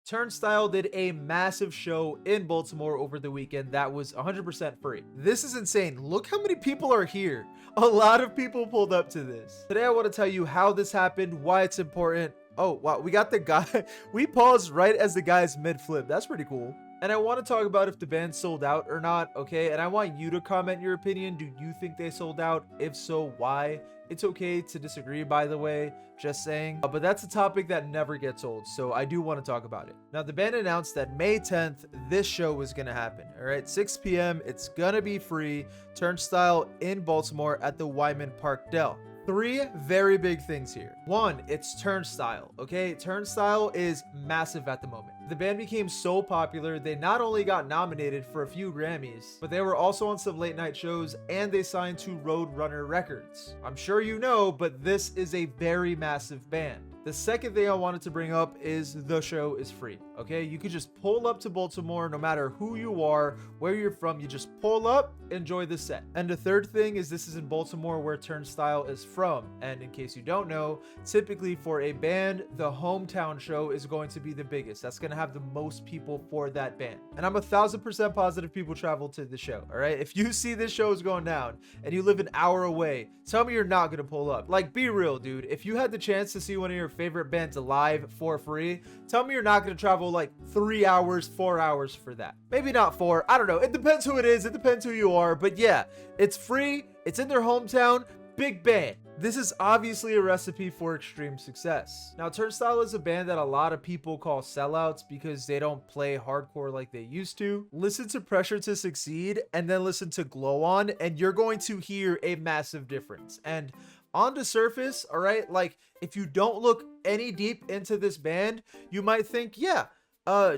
Turnstile did a massive show in Baltimore over the weekend that was 100% free. This is insane. Look how many people are here. A lot of people pulled up to this. Today I want to tell you how this happened, why it's important. Oh, wow, we got the guy. We paused right as the guy's mid-flip. That's pretty cool. And I want to talk about if the band sold out or not, okay? And I want you to comment your opinion. Do you think they sold out? If so, why? It's okay to disagree, by the way, just saying. But that's a topic that never gets old, so I do want to talk about it. Now, the band announced that May 10th, this show was going to happen, all right? 6 p.m., it's going to be free. Turnstile in Baltimore at the Wyman Park Dell. 3 very big things here. 1, it's Turnstile, okay? Turnstile is massive at the moment. The band became so popular, they not only got nominated for a few Grammys, but they were also on some late night shows and they signed to Roadrunner Records. I'm sure you know, but this is a very massive band. The second thing I wanted to bring up is the show is free, okay? You could just pull up to Baltimore no matter who you are, where you're from, you just pull up, enjoy the set. And the third thing is this is in Baltimore where Turnstile is from. And in case you don't know, typically for a band, the hometown show is going to be the biggest. That's going to have the most people for that band. And I'm 1000% positive people travel to the show, all right? If you see this show is going down and you live an hour away, tell me you're not going to pull up. Like, be real, dude. If you had the chance to see one of your favorite bands live for free, tell me you're not going to travel like 3 hours, 4 hours for that. Maybe not 4. I don't know. It depends who it is. It depends who you are. But yeah, it's free. It's in their hometown. Big band. This is obviously a recipe for extreme success. Now, Turnstile is a band that a lot of people call sellouts because they don't play hardcore like they used to. Listen to Pressure to Succeed and then listen to Glow On and you're going to hear a massive difference. And on the surface, all right, like if you don't look any deep into this band, you might think, yeah,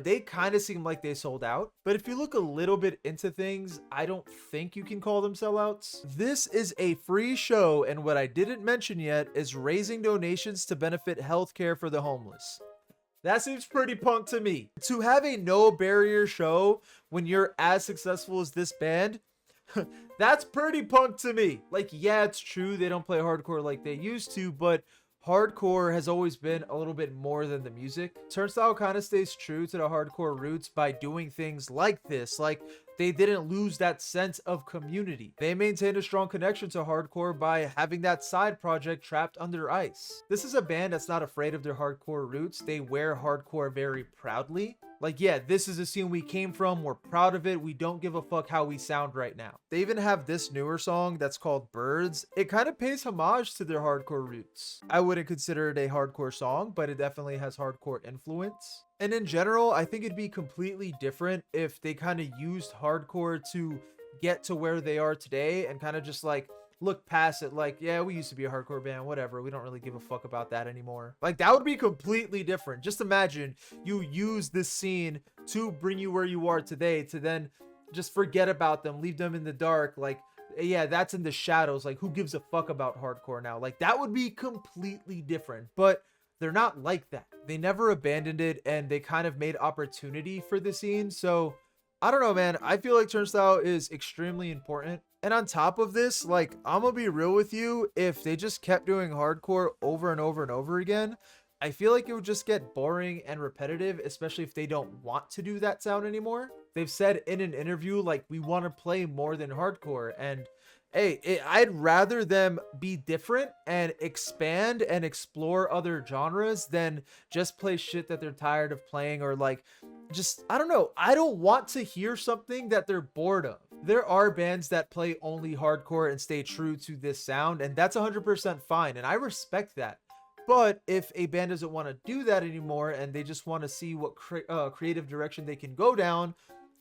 they kind of seem like they sold out. But if you look a little bit into things, I don't think you can call them sellouts. This is a free show, and what I didn't mention yet is raising donations to benefit healthcare for the homeless. That seems pretty punk to me. To have a no barrier show when you're as successful as this band, that's pretty punk to me. Like, yeah, it's true they don't play hardcore like they used to, but hardcore has always been a little bit more than the music. Turnstile kind of stays true to the hardcore roots by doing things like this. Like, they didn't lose that sense of community. They maintained a strong connection to hardcore by having that side project Trapped Under Ice. This is a band that's not afraid of their hardcore roots. They wear hardcore very proudly. Like, yeah, this is a scene we came from. We're proud of it. We don't give a fuck how we sound right now. They even have this newer song that's called Birds. It kind of pays homage to their hardcore roots. I wouldn't consider it a hardcore song, but it definitely has hardcore influence. And in general, I think it'd be completely different if they kind of used hardcore to get to where they are today and kind of just like look past it like, yeah, we used to be a hardcore band, whatever, we don't really give a fuck about that anymore. Like, that would be completely different. Just imagine you use this scene to bring you where you are today to then just forget about them, leave them in the dark. Like, yeah, that's in the shadows. Like, who gives a fuck about hardcore now? Like, that would be completely different. But they're not like that. They never abandoned it and they kind of made opportunity for the scene. So I don't know, man. I feel like Turnstile is extremely important. And on top of this, like, I'm gonna be real with you, if they just kept doing hardcore over and over and over again, I feel like it would just get boring and repetitive, especially if they don't want to do that sound anymore. They've said in an interview, like, we want to play more than hardcore. And hey, I'd rather them be different and expand and explore other genres than just play shit that they're tired of playing or like, just, I don't know. I don't want to hear something that they're bored of. There are bands that play only hardcore and stay true to this sound, and that's 100% fine, and I respect that. But if a band doesn't want to do that anymore and they just want to see what creative direction they can go down,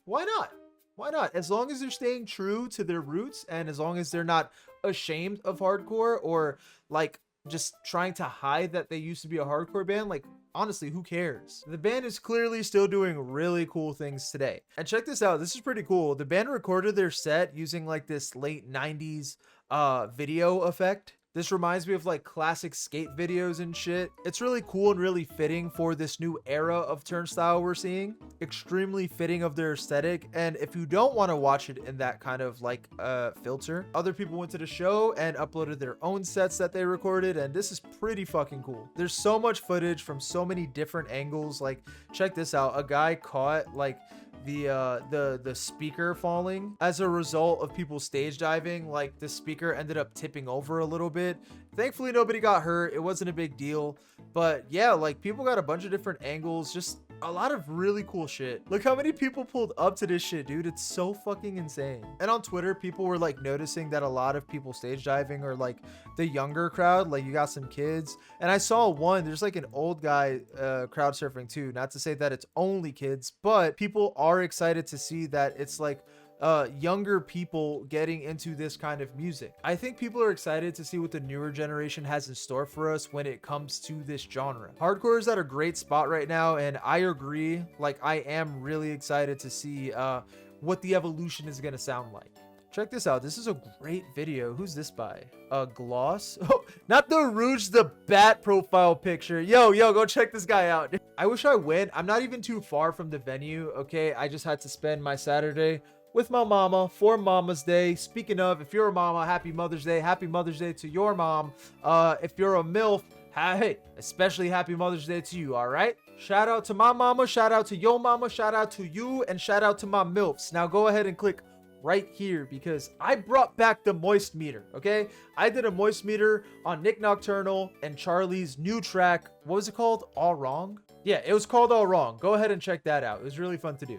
why not? Why not? As long as they're staying true to their roots and as long as they're not ashamed of hardcore or like just trying to hide that they used to be a hardcore band, like, honestly, who cares? The band is clearly still doing really cool things today. And check this out. This is pretty cool. The band recorded their set using like this late 90s video effect. This reminds me of like classic skate videos and shit. It's really cool and really fitting for this new era of Turnstile we're seeing. Extremely fitting of their aesthetic. And if you don't want to watch it in that kind of like filter, other people went to the show and uploaded their own sets that they recorded, and this is pretty fucking cool. There's so much footage from so many different angles. Like, check this out. A guy caught like the speaker falling as a result of people stage diving. Like, the speaker ended up tipping over a little bit. Thankfully nobody got hurt. It wasn't a big deal. But yeah, like, people got a bunch of different angles, just a lot of really cool shit. Look how many people pulled up to this shit, dude. It's so fucking insane. And on Twitter, people were like noticing that a lot of people stage diving are like the younger crowd. Like, you got some kids, and I saw one, there's like an old guy crowd surfing too. Not to say that it's only kids, but people are excited to see that it's like younger people getting into this kind of music. I think people are excited to see what the newer generation has in store for us when it comes to this genre. Hardcore is at a great spot right now, and I agree. Like, I am really excited to see what the evolution is going to sound like. Check this out. This is a great video. Who's this by? Gloss? Oh, not the Rouge the Bat profile picture. Yo, go check this guy out. I wish I went. I'm not even too far from the venue, okay? I just had to spend my Saturday with my mama for Mama's Day. Speaking of, if you're a mama, happy Mother's Day. Happy Mother's Day to your mom. If you're a MILF, hey, especially happy Mother's Day to you, all right? Shout out to my mama, shout out to your mama, shout out to you, and shout out to my MILFs. Now go ahead and click right here because I brought back the moist meter, okay? I did a moist meter on Nick Nocturnal and Charlie's new track. What was it called? All Wrong? Yeah, it was called All Wrong. Go ahead and check that out. It was really fun to do.